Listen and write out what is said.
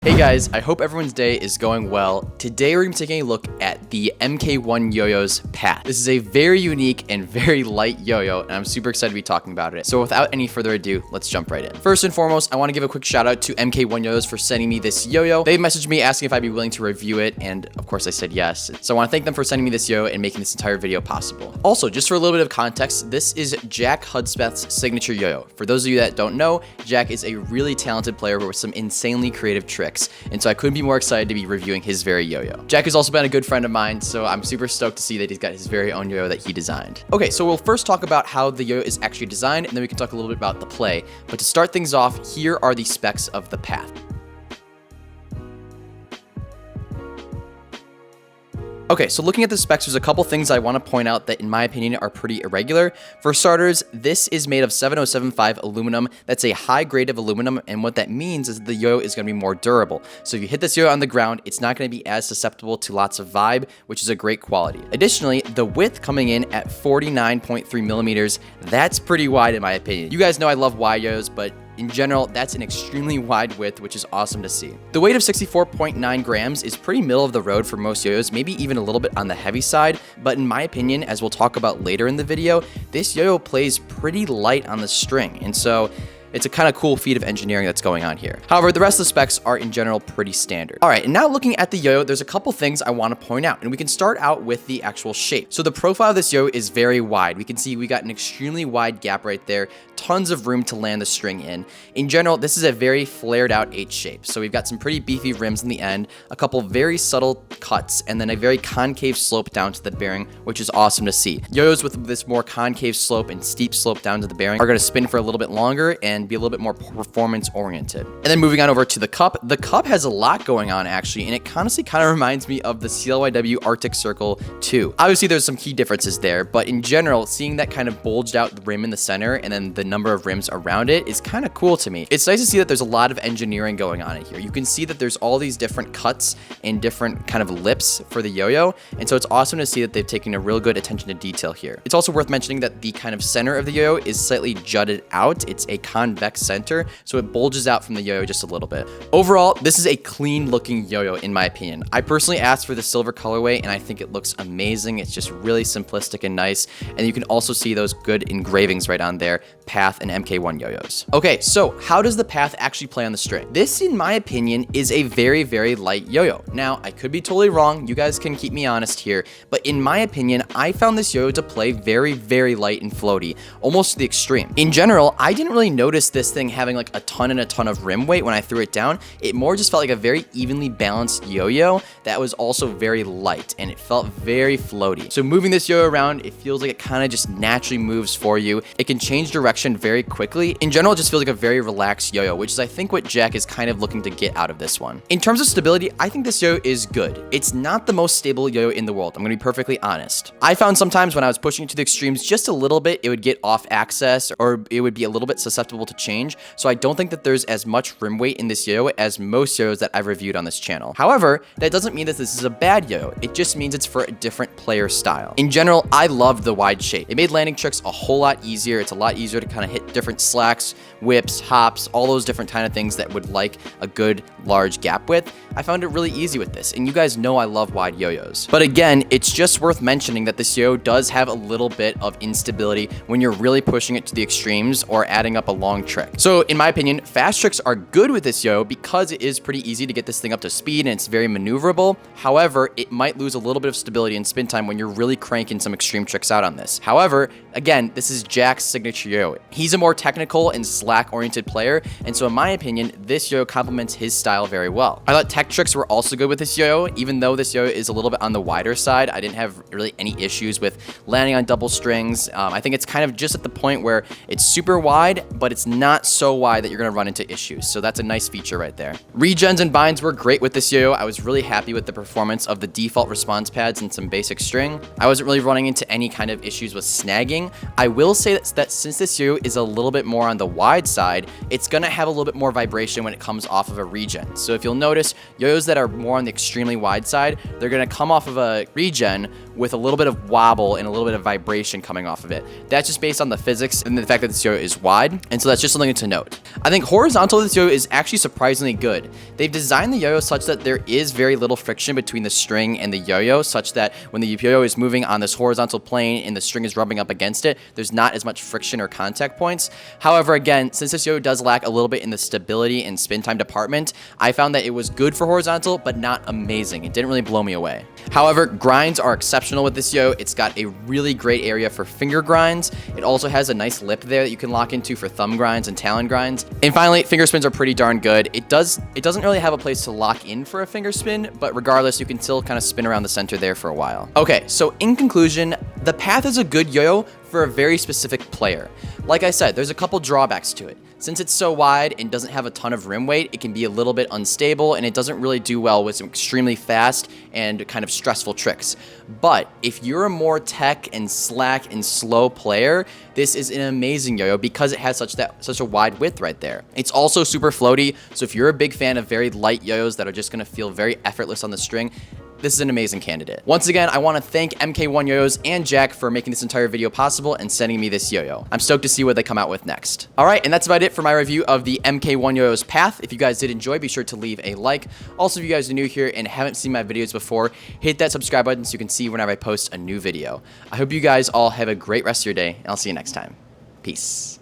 Hey guys, I hope everyone's day is going well. Today we're going to be taking a look at the MK1 YoYos path. This is a very unique and very light yo-yo, and I'm super excited to be talking about it. So without any further ado, let's jump right in. First and foremost, I want to give a quick shout out to MK1 YoYos for sending me this yo-yo. They messaged me asking if I'd be willing to review it, and of course I said yes. So I want to thank them for sending me this yo-yo and making this entire video possible. Also, just for a little bit of context, this is Jack Hudspeth's signature yo-yo. For those of you that don't know, Jack is a really talented player with some insanely creative tricks. And so I couldn't be more excited to be reviewing his very yo-yo. Jack has also been a good friend of mine, so I'm super stoked to see that he's got his very own yo-yo that he designed. Okay, so we'll first talk about how the yo-yo is actually designed, and then we can talk a little bit about the play. But to start things off, here are the specs of the path. Okay, so looking at the specs, there's a couple things I want to point out that in my opinion are pretty irregular. For starters, this is made of 7075 aluminum. That's a high grade of aluminum, and what that means is the yo-yo is going to be more durable. So if you hit this yo-yo on the ground, it's not going to be as susceptible to lots of vibe, which is a great quality. Additionally, the width coming in at 49.3 millimeters, that's pretty wide in my opinion. You guys know I love YoYos, but in general, that's an extremely wide width, which is awesome to see. The weight of 64.9 grams is pretty middle of the road for most yo-yos, maybe even a little bit on the heavy side, but in my opinion, as we'll talk about later in the video, this yo-yo plays pretty light on the string, and so it's a kind of cool feat of engineering that's going on here. However, the rest of the specs are in general pretty standard. All right, and now looking at the yo-yo, there's a couple things I want to point out, and we can start out with the actual shape. So the profile of this yo-yo is very wide. We can see we got an extremely wide gap right there, tons of room to land the string in. In general, this is a very flared out H shape. So we've got some pretty beefy rims in the end, a couple very subtle cuts, and then a very concave slope down to the bearing, which is awesome to see. Yo-yos with this more concave slope and steep slope down to the bearing are going to spin for a little bit longer and be a little bit more performance oriented. And then moving on over to the cup. The cup has a lot going on actually, and it honestly kind of reminds me of the CLYW Arctic Circle 2. Obviously there's some key differences there, but in general, seeing that kind of bulged out rim in the center and then the number of rims around it is kind of cool to me. It's nice to see that there's a lot of engineering going on in here. You can see that there's all these different cuts and different kind of lips for the yo-yo, and so it's awesome to see that they've taken a real good attention to detail here. It's also worth mentioning that the kind of center of the yo-yo is slightly jutted out. It's a convex center, so it bulges out from the yo-yo just a little bit. Overall, this is a clean looking yo-yo in my opinion. I personally asked for the silver colorway, and I think it looks amazing. It's just really simplistic and nice, and you can also see those good engravings right on there, Path and MK1 yo-yos. Okay, so how does the Path actually play on the string? This, in my opinion, is a very, very light yo-yo. Now, I could be totally wrong. You guys can keep me honest here, but in my opinion, I found this yo-yo to play very, very light and floaty, almost to the extreme. In general, I didn't really notice this thing having like a ton of rim weight when I threw it down. It more just felt like a very evenly balanced yo-yo that was also very light, and it felt very floaty. So moving this yo-yo around, it feels like it kind of just naturally moves for you. It can change direction very quickly. In general, it just feels like a very relaxed yo-yo, which is I think what Jack is kind of looking to get out of this one. In terms of stability, I think this yo-yo is good. It's not the most stable yo-yo in the world, I'm gonna be perfectly honest. I found sometimes when I was pushing it to the extremes just a little bit, it would get off axis or it would be a little bit susceptible to change. So I don't think that there's as much rim weight in this yo-yo as most yo-yos that I've reviewed on this channel. However, that doesn't mean that this is a bad yo-yo. It just means it's for a different player style. In general, I loved the wide shape. It made landing tricks a whole lot easier. It's a lot easier to kind of hit different slacks, whips, hops, all those different kind of things that would like a good large gap width. I found it really easy with this, and you guys know I love wide yo-yos. But again, it's just worth mentioning that this yo-yo does have a little bit of instability when you're really pushing it to the extremes or adding up a long trick. So in my opinion, fast tricks are good with this yo-yo because it is pretty easy to get this thing up to speed and it's very maneuverable. However, it might lose a little bit of stability and spin time when you're really cranking some extreme tricks out on this. However, again, this is Jack's signature yo-yo. He's a more technical and slack-oriented player, and so in my opinion, this yo-yo complements his style very well. I thought tech tricks were also good with this yo-yo. Even though this yo-yo is a little bit on the wider side, I didn't have really any issues with landing on double strings. I think it's kind of just at the point where it's super wide, but it's not so wide that you're going to run into issues. So that's a nice feature right there. Regens and binds were great with this yo-yo. I was really happy with the performance of the default response pads and some basic string. I wasn't really running into any kind of issues with snagging. I will say that since this yo-yo is a little bit more on the wide side, it's going to have a little bit more vibration when it comes off of a regen. So if you'll notice, yo-yos that are more on the extremely wide side, they're going to come off of a regen with a little bit of wobble and a little bit of vibration coming off of it. That's just based on the physics and the fact that this yo-yo is wide, and so that's just something to note. I think horizontal this yo-yo is actually surprisingly good. They've designed the yo-yo such that there is very little friction between the string and the yo-yo, such that when the yo-yo is moving on this horizontal plane and the string is rubbing up against it, there's not as much friction or contact points. However, again, since this yo-yo does lack a little bit in the stability and spin time department, I found that it was good for horizontal, but not amazing. It didn't really blow me away. However, grinds are exceptional with this yo. It's got a really great area for finger grinds. It also has a nice lip there that you can lock into for thumb grinds and talon grinds. And finally, finger spins are pretty darn good. It doesn't really have a place to lock in for a finger spin, but regardless, you can still kind of spin around the center there for a while. Okay, so in conclusion, the Path is a good yo-yo for a very specific player. Like I said, there's a couple drawbacks to it. Since it's so wide and doesn't have a ton of rim weight, it can be a little bit unstable, and it doesn't really do well with some extremely fast and kind of stressful tricks. But if you're a more tech and slack and slow player, this is an amazing yo-yo because it has such a wide width right there. It's also super floaty, so if you're a big fan of very light yo-yos that are just gonna feel very effortless on the string, this is an amazing candidate. Once again, I want to thank MK1 YoYos and Jack for making this entire video possible and sending me this yo-yo. I'm stoked to see what they come out with next. All right, and that's about it for my review of the MK1 YoYos Path. If you guys did enjoy, be sure to leave a like. Also, if you guys are new here and haven't seen my videos before, hit that subscribe button so you can see whenever I post a new video. I hope you guys all have a great rest of your day, and I'll see you next time. Peace.